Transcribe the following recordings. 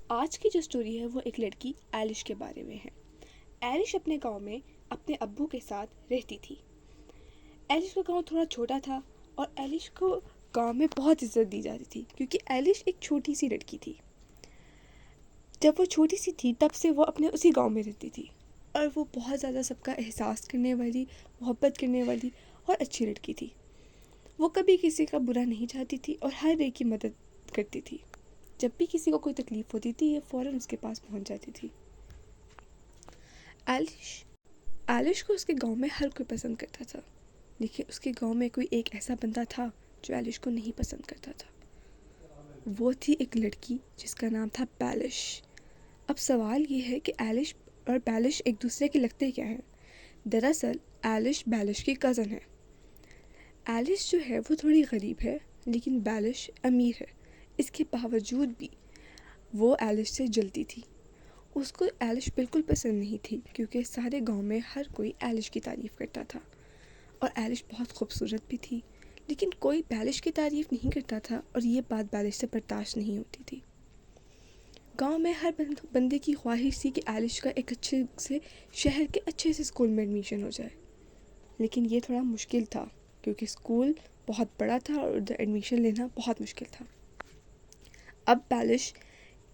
آج کی جو سٹوری ہے وہ ایک لڑکی ایلش کے بارے میں ہے۔ ایلش اپنے گاؤں میں اپنے ابو کے ساتھ رہتی تھی۔ ایلش کا گاؤں تھوڑا چھوٹا تھا اور ایلش کو گاؤں میں بہت عزت دی جاتی تھی کیونکہ ایلش ایک چھوٹی سی لڑکی تھی۔ جب وہ چھوٹی سی تھی تب سے وہ اپنے اسی گاؤں میں رہتی تھی اور وہ بہت زیادہ سب کا احساس کرنے والی، محبت کرنے والی اور اچھی لڑکی تھی۔ وہ کبھی کسی کا برا نہیں چاہتی تھی اور ہر ایک کی مدد کرتی تھی۔ جب بھی کسی کو کوئی تکلیف ہوتی تھی یہ فوراً اس کے پاس پہنچ جاتی تھی۔ ایلش کو اس کے گاؤں میں ہر کوئی پسند کرتا تھا، لیکن اس کے گاؤں میں کوئی ایک ایسا بندہ تھا جو ایلش کو نہیں پسند کرتا تھا۔ وہ تھی ایک لڑکی جس کا نام تھا بیلش۔ اب سوال یہ ہے کہ ایلش اور بیلش ایک دوسرے کے لگتے کیا ہیں؟ دراصل ایلش بیلش کی کزن ہے۔ ایلش جو ہے وہ تھوڑی غریب ہے لیکن بیلش امیر ہے۔ اس کے باوجود بھی وہ ایلش سے جلتی تھی۔ اس کو ایلش بالکل پسند نہیں تھی کیونکہ سارے گاؤں میں ہر کوئی ایلش کی تعریف کرتا تھا اور ایلش بہت خوبصورت بھی تھی، لیکن کوئی بیلش کی تعریف نہیں کرتا تھا اور یہ بات بیلش سے برداشت نہیں ہوتی تھی۔ گاؤں میں ہر بندے کی خواہش تھی کہ ایلش کا ایک اچھے سے شہر کے اچھے سے اسکول میں ایڈمیشن ہو جائے، لیکن یہ تھوڑا مشکل تھا کیونکہ اسکول بہت بڑا تھا اور ادھر ایڈمیشن لینا بہت مشکل تھا۔ اب بیلش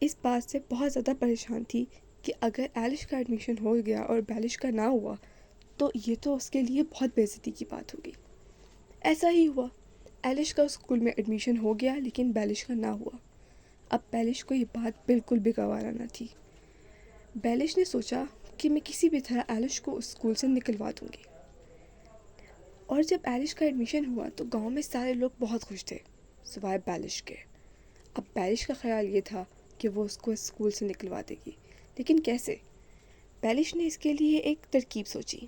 اس بات سے بہت زیادہ پریشان تھی کہ اگر ایلش کا ایڈمیشن ہو گیا اور بیلش کا نہ ہوا تو یہ تو اس کے لیے بہت بے عزتی کی بات ہوگی۔ ایسا ہی ہوا، ایلش کا اسکول میں ایڈمیشن ہو گیا لیکن بیلش کا نہ ہوا۔ اب بیلش کو یہ بات بالکل بھی گوارا نہ تھی۔ بیلش نے سوچا کہ میں کسی بھی طرح ایلش کو اس اسکول سے نکلوا دوں گی۔ اور جب ایلش کا ایڈمیشن ہوا تو گاؤں میں سارے لوگ بہت خوش تھے سوائے بیلش کے۔ اب بیلش کا خیال یہ تھا کہ وہ اس کو اسکول سے نکلوا دے گی، لیکن کیسے؟ بیلش نے اس کے لیے ایک ترکیب سوچی۔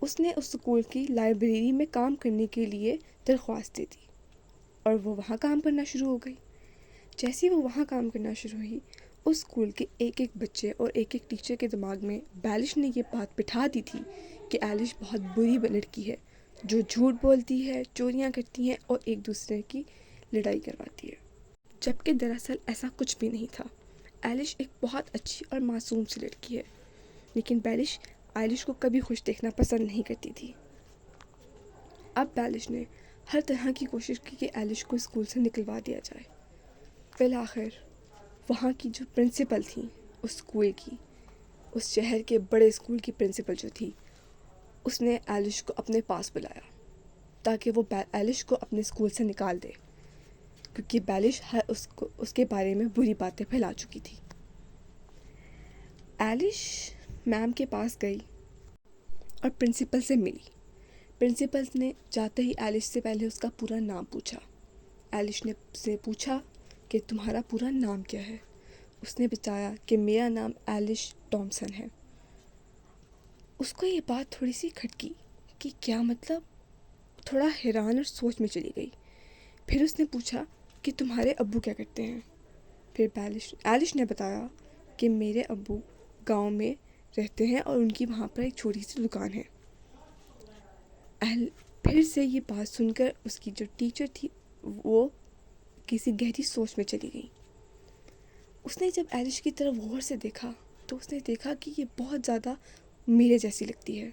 اس نے اس اسکول کی لائبریری میں کام کرنے کے لیے درخواست دے دی اور وہ وہاں کام کرنا شروع ہو گئی۔ جیسے وہ وہاں کام کرنا شروع ہوئی، اس اسکول کے ایک ایک بچے اور ایک ایک ٹیچر کے دماغ میں بیلش نے یہ بات بٹھا دی تھی کہ ایلش بہت بری لڑکی ہے جو جھوٹ بولتی ہے، چوریاں کرتی ہے اور ایک دوسرے کی لڑائی کرواتی ہے، جبکہ دراصل ایسا کچھ بھی نہیں تھا۔ ایلش ایک بہت اچھی اور معصوم سی لڑکی ہے، لیکن بیلش ایلش کو کبھی خوش دیکھنا پسند نہیں کرتی تھی۔ اب بیلش نے ہر طرح کی کوشش کی کہ ایلش کو اسکول سے نکلوا دیا جائے۔ بالآخر وہاں کی جو پرنسپل تھی اس اسکول کی، اس شہر کے بڑے اسکول کی پرنسپل جو تھی، اس نے ایلش کو اپنے پاس بلایا تاکہ وہ ایلش کو اپنے اسکول سے نکال دے، کیونکہ بیلش اس کے بارے میں بری باتیں پھیلا چکی تھی۔ ایلش میم کے پاس گئی اور پرنسپل سے ملی۔ پرنسپل نے جاتے ہی ایلش سے پہلے اس کا پورا نام پوچھا۔ ایلش نے اس سے پوچھا کہ تمہارا پورا نام کیا ہے؟ اس نے بتایا کہ میرا نام ایلش ٹامسن ہے۔ اس کو یہ بات تھوڑی سی کھٹکی کہ کیا مطلب؟ تھوڑا حیران اور سوچ میں چلی گئی۔ پھر اس نے پوچھا کہ تمہارے ابو کیا کرتے ہیں؟ پھر ایلش نے بتایا کہ میرے ابو گاؤں میں رہتے ہیں اور ان کی وہاں پر ایک چھوٹی سی دکان ہے۔ پھر سے یہ بات سن کر اس کی جو ٹیچر تھی وہ کسی گہری سوچ میں چلی گئی۔ اس نے جب ایلش کی طرف غور سے دیکھا تو اس نے دیکھا کہ یہ بہت زیادہ میرے جیسی لگتی ہے۔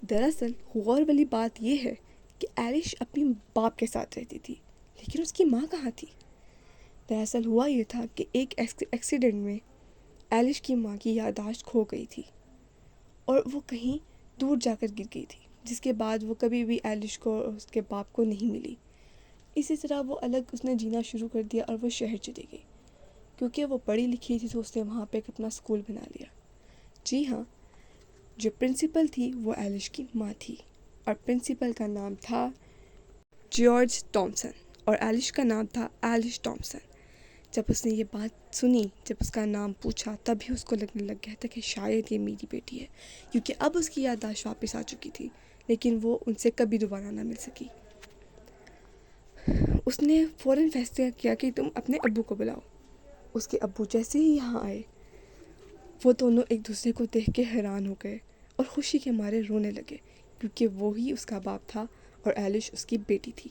دراصل غور والی بات یہ ہے کہ ایلش اپنی باپ کے ساتھ رہتی تھی، لیکن اس کی ماں کہاں تھی؟ دراصل ہوا یہ تھا کہ ایک ایکسیڈنٹ میں ایلش کی ماں کی یادداشت کھو گئی تھی اور وہ کہیں دور جا کر گر گئی تھی، جس کے بعد وہ کبھی بھی ایلش کو اور اس کے باپ کو نہیں ملی۔ اسی طرح وہ الگ اس نے جینا شروع کر دیا اور وہ شہر چلی گئی۔ کیونکہ وہ پڑھی لکھی تھی تو اس نے وہاں پہ ایک اپنا اسکول بنا لیا۔ جی ہاں، جو پرنسپل تھی وہ ایلش کی ماں تھی اور پرنسپل کا نام تھا جارج ٹامسن اور ایلش کا نام تھا ایلش ٹامسن۔ جب اس نے یہ بات سنی، جب اس کا نام پوچھا، تبھی اس کو لگنے لگ گیا تھا کہ شاید یہ میری بیٹی ہے، کیونکہ اب اس کی یادداشت واپس آ چکی تھی، لیکن وہ ان سے کبھی دوبارہ نہ مل سکی۔ اس نے فوراً فیصلہ کیا کہ تم اپنے ابو کو بلاؤ۔ اس کے ابو جیسے ہی یہاں آئے، وہ دونوں ایک دوسرے کو دیکھ کے حیران ہو گئے اور خوشی کے مارے رونے لگے، کیونکہ وہی اس کا باپ تھا اور ایلش اس کی بیٹی تھی۔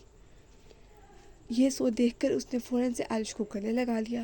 یہ سو دیکھ کر اس نے فوراً سے ایلش کو گلے لگا لیا